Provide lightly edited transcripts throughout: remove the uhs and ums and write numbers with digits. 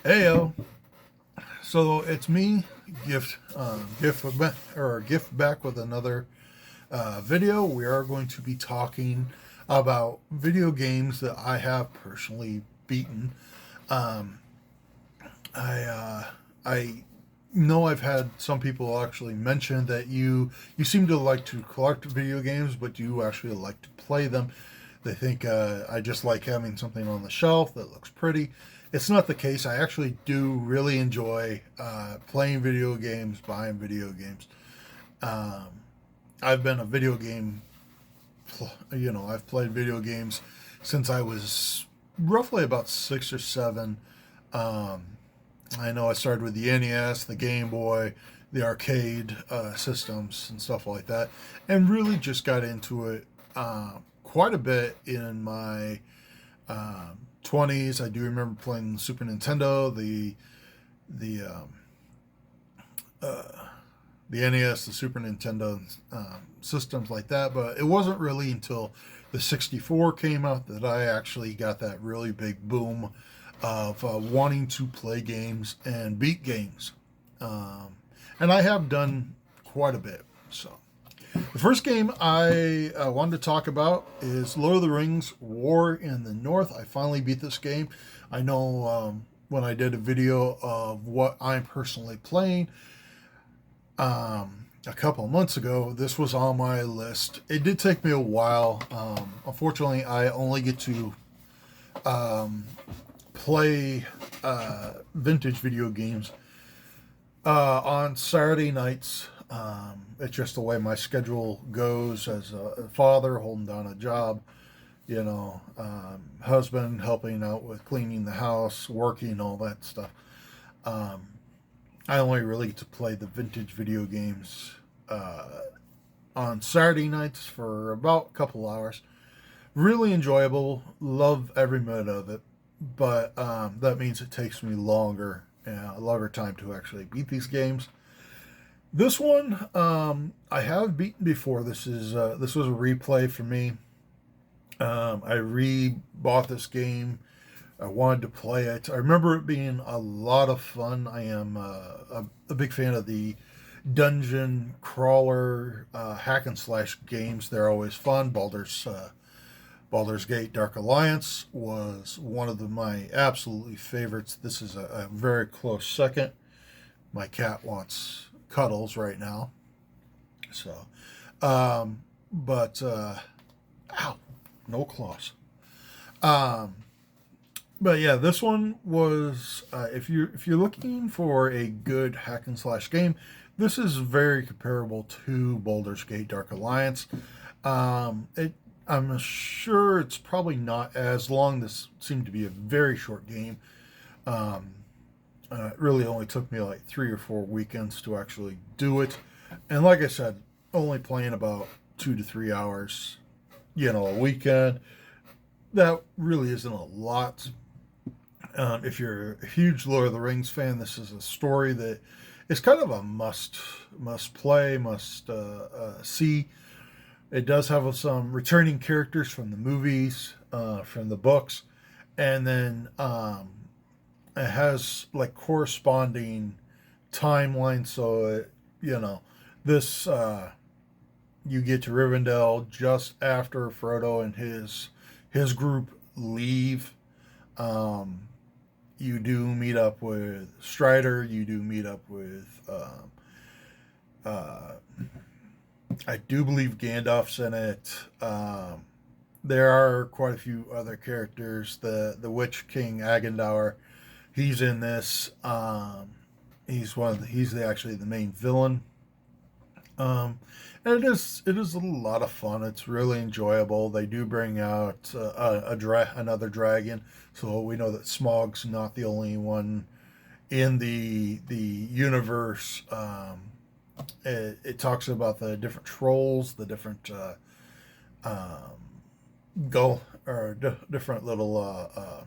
Heyo, so it's me, gift back with another video. We are going to be talking about video games that I have personally beaten. Um, I know I've had some people actually mention that you seem to like to collect video games, but you actually like to play them. They think I just like having something on the shelf that looks pretty. It's not the case. I actually do really enjoy playing video games, buying video games. Um, I've been a video game, I've played video games since I was roughly about 6 or 7. Um, I know I started with the NES, the Game Boy, the arcade systems, and stuff like that, and really just got into it quite a bit in my 20s. I do remember playing the Super Nintendo, the uh, the NES, the Super Nintendo systems like that. But it wasn't really until the 64 came out that I actually got that really big boom of wanting to play games and beat games. Um, and I have done quite a bit. So the first game I wanted to talk about is Lord of the Rings War in the North. I finally beat this game. I know when I did a video of what I'm personally playing a couple of months ago, this was on my list. It did take me a while. Unfortunately, I only get to um, play vintage video games on Saturday nights. It's just the way my schedule goes as a father, holding down a job, husband helping out with cleaning the house, working, all that stuff. Um, I only really get to play the vintage video games on Saturday nights for about a couple hours. Really enjoyable, love every minute of it, but that means it takes me a longer time to actually beat these games. This one I have beaten before. This was a replay for me. I re-bought this game. I wanted to play it. I remember it being a lot of fun. I am a big fan of the dungeon crawler hack and slash games. They're always fun. Baldur's Gate Dark Alliance was one of my absolutely favorites. This is a very close second. My cat wants cuddles right now. So, but ow, no claws. Um, but yeah, this one was if you're looking for a good hack and slash game, this is very comparable to Baldur's Gate Dark Alliance. It I'm sure it's probably not as long. This seemed to be a very short game. Um, it really only took me like 3 or 4 weekends to actually do it. And like I said, only playing about 2 to 3 hours, a weekend. That really isn't a lot. If you're a huge Lord of the Rings fan, this is a story that is kind of a must play, must see. It does have some returning characters from the movies, from the books, and then it has like corresponding timelines. So this you get to Rivendell just after Frodo and his group leave. Um, you do meet up with Strider. You do meet up with uh, I do believe Gandalf's in it. There are quite a few other characters. The Witch King Agendaur, he's in this. Actually the main villain. And it is a lot of fun. It's really enjoyable. They do bring out another dragon, so we know that Smog's not the only one in the universe. It talks about the different trolls, the different go or different little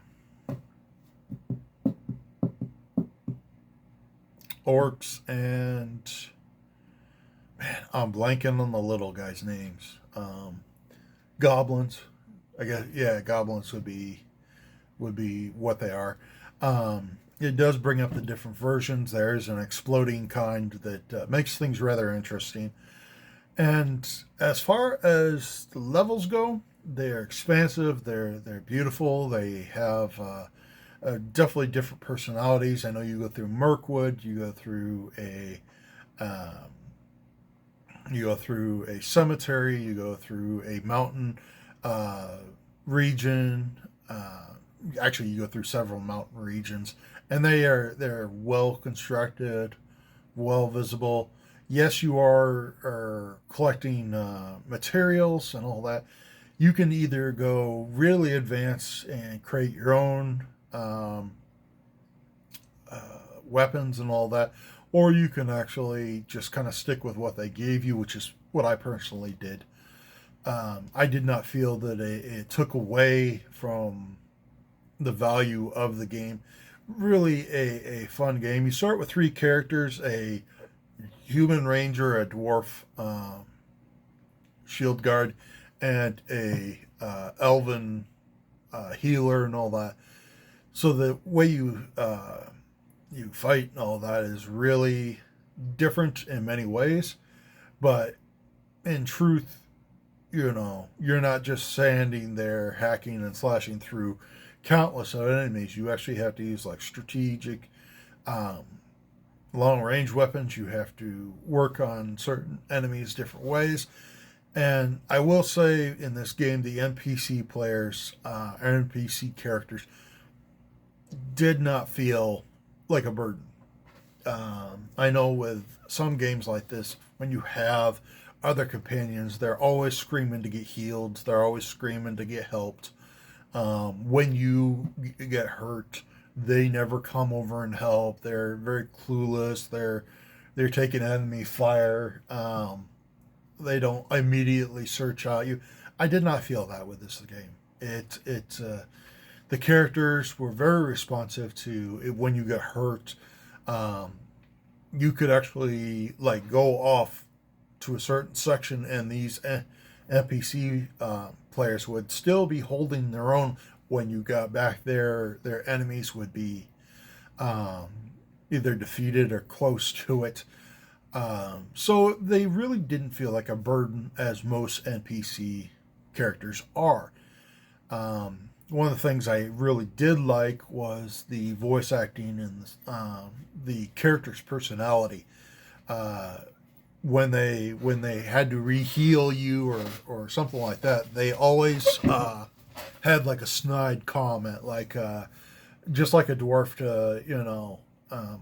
orcs, and man, I'm blanking on the little guys' names. Goblins, I guess. Yeah, goblins would be would be what they are. It does bring up the different versions. There is an exploding kind that makes things rather interesting. And as far as the levels go, they're expansive. They're beautiful. They have definitely different personalities. I know you go through Mirkwood. Um, you go through a cemetery. You go through a mountain uh, region. Actually, you go through several mountain regions, and they're well constructed, well visible. Yes, you are collecting materials and all that. You can either go really advanced and create your own um, weapons and all that, or you can actually just kind of stick with what they gave you, which is what I personally did. I did not feel that it took away from the value of the game. Really a fun game. You start with three characters: a human ranger, a dwarf shield guard, and a elven healer, and all that. So the way you fight and all that is really different in many ways, but in truth, you're not just standing there hacking and slashing through countless of enemies. You actually have to use like strategic, um, long range weapons. You have to work on certain enemies different ways. And I will say in this game, the NPC players, NPC characters, did not feel like a burden. I know with some games like this, when you have other companions, they're always screaming to get healed. They're always screaming to get helped. When you get hurt, they never come over and help. They're very clueless. They're taking enemy fire. They don't immediately search out you. I did not feel that with this game. The characters were very responsive to it when you got hurt. Um, you could actually like go off to a certain section, and these NPC players would still be holding their own when you got back there. Their enemies would be um, either defeated or close to it. So they really didn't feel like a burden as most NPC characters are. One of the things I really did like was the voice acting and the character's personality. Uh, when they had to re-heal you or something like that, they always had like a snide comment, like just like a dwarf to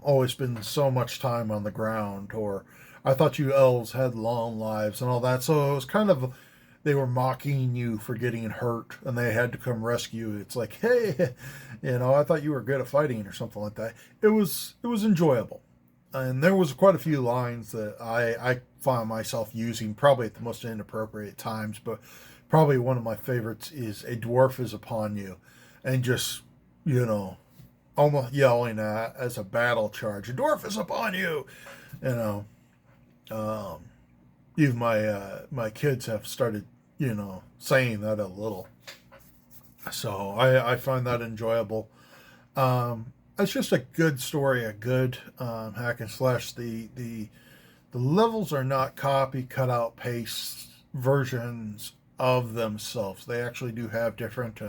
always spend so much time on the ground, or I thought you elves had long lives and all that. So it was kind of they were mocking you for getting hurt and they had to come rescue you. It's like, hey, I thought you were good at fighting or something like that. It was enjoyable. And there was quite a few lines that I found myself using probably at the most inappropriate times, but probably one of my favorites is "A dwarf is upon you," and just you know almost yelling at as a battle charge, "A dwarf is upon you," you know. Um, Even my kids have started saying that a little, so I find that enjoyable. It's just a good story, a good hack and slash. The levels are not copy, cut out, paste versions of themselves. They actually do have different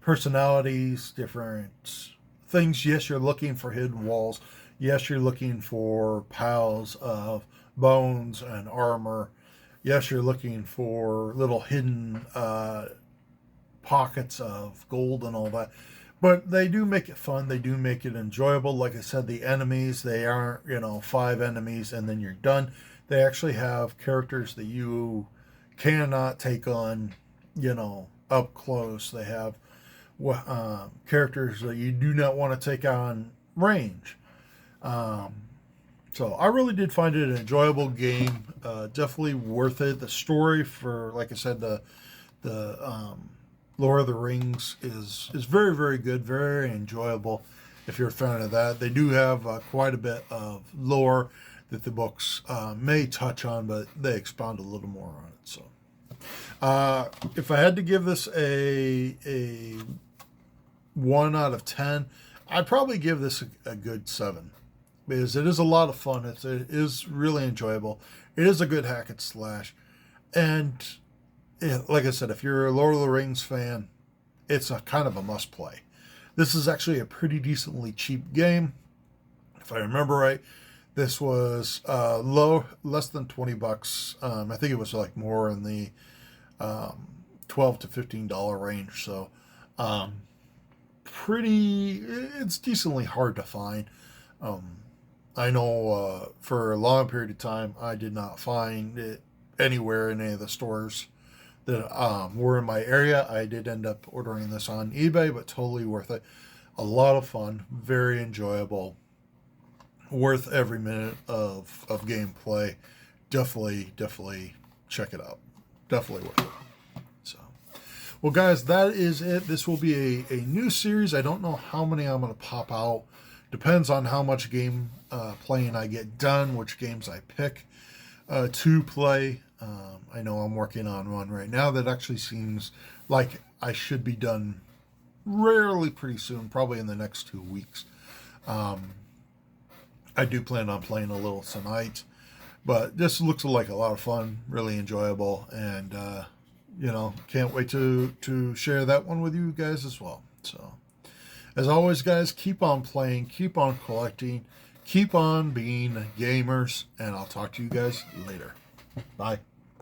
personalities, different things. Yes, you're looking for hidden walls. Yes, you're looking for piles of bones and armor. Yes, you're looking for little hidden pockets of gold and all that. But they do make it fun. They do make it enjoyable. Like I said, the enemies, they aren't, five enemies and then you're done. They actually have characters that you cannot take on, up close. They have characters that you do not want to take on range. Um, so I really did find it an enjoyable game. Definitely worth it. The story for, like I said, the Lord of the Rings is very, very good, very enjoyable if you're a fan of that. They do have quite a bit of lore that the books may touch on, but they expound a little more on it. So if I had to give this a 1 out of 10, I'd probably give this a good 7 because it is a lot of fun. It is really enjoyable. It is a good hack and slash. And yeah, like I said, if you're a Lord of the Rings fan, it's a kind of a must play. This is actually a pretty decently cheap game. If I remember right, this was less than $20. I think it was like more in the $12 to $15 range. So it's decently hard to find. I know for a long period of time I did not find it anywhere in any of the stores that were in my area. I did end up ordering this on eBay, but totally worth it. A lot of fun, very enjoyable, worth every minute of gameplay. Definitely check it out. Definitely worth it. So, well, guys, that is it. This will be a new series. I don't know how many I'm going to pop out. Depends on how much game playing I get done, which games I pick to play. I know I'm working on one right now that actually seems like I should be done rarely pretty soon, probably in the next 2 weeks. I do plan on playing a little tonight, but this looks like a lot of fun, really enjoyable, and can't wait to share that one with you guys as well. So, as always, guys, keep on playing, keep on collecting, keep on being gamers, and I'll talk to you guys later. Bye.